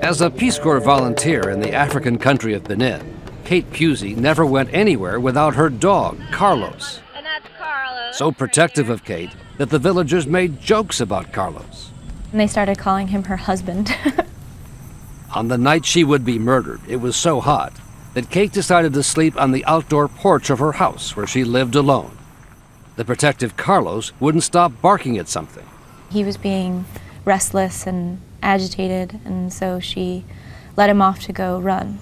As a Peace Corps volunteer in the African country of Benin, Kate Puzey never went anywhere without her dog, Carlos. And that's Carlos. So protective of Kate that the villagers made jokes about Carlos. And they started calling him her husband. On the night she would be murdered, it was so hot that Kate decided to sleep on the outdoor porch of her house where she lived alone. The protective Carlos wouldn't stop barking at something. He was being restless and agitated, and so she let him off to go run.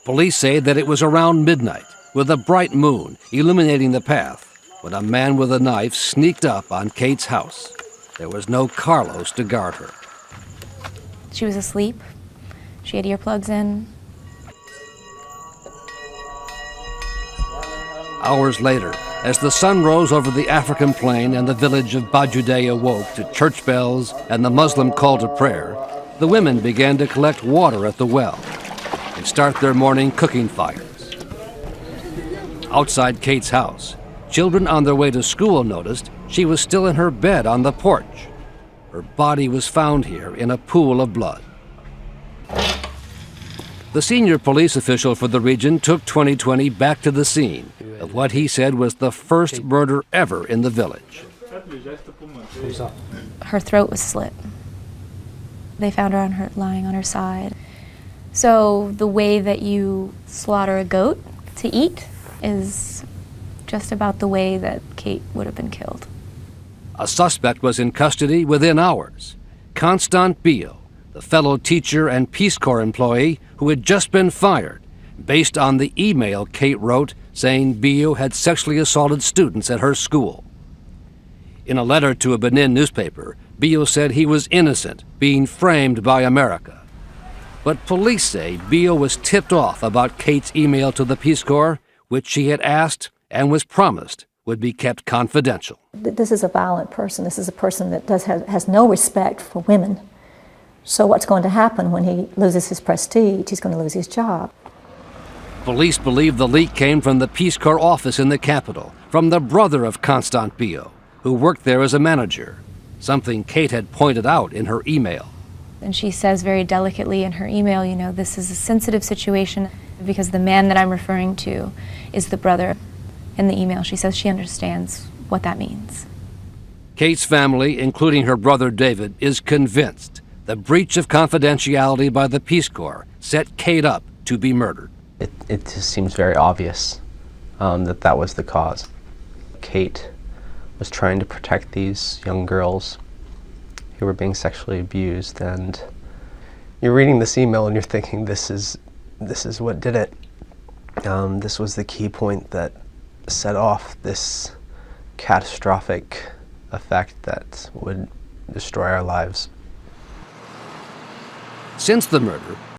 Police say that it was around midnight, with a bright moon illuminating the path, when a man with a knife sneaked up on Kate's house. There was no Carlos to guard her. She was asleep. She had earplugs in. Hours later, as the sun rose over the African plain and the village of Bajude awoke to church bells and the Muslim call to prayer, the women began to collect water at the well and start their morning cooking fires. Outside Kate's house, children on their way to school noticed she was still in her bed on the porch. Her body was found here in a pool of blood. The senior police official for the region took 2020 back to the scene of what he said was the first murder ever in the village. Her throat was slit. They found her lying on her side. So the way that you slaughter a goat to eat is just about the way that Kate would have been killed. A suspect was in custody within hours. Constant Bio, the fellow teacher and Peace Corps employee who had just been fired, based on the email Kate wrote saying Bio had sexually assaulted students at her school. In a letter to a Benin newspaper, Bio said he was innocent, being framed by America. But police say Bio was tipped off about Kate's email to the Peace Corps, which she had asked and was promised would be kept confidential. This is a violent person. This is a person that has no respect for women. So what's going to happen when he loses his prestige? He's going to lose his job. Police believe the leak came from the Peace Corps office in the capital, from the brother of Constant Bio, who worked there as a manager, something Kate had pointed out in her email. And she says very delicately in her email, you know, this is a sensitive situation because the man that I'm referring to is the brother. In the email, she says she understands what that means. Kate's family, including her brother David, is convinced the breach of confidentiality by the Peace Corps set Kate up to be murdered. It just seems very obvious that was the cause. Kate was trying to protect these young girls who were being sexually abused, and you're reading this email and you're thinking this is what did it. This was the key point that set off this catastrophic effect that would destroy our lives. Since the murder,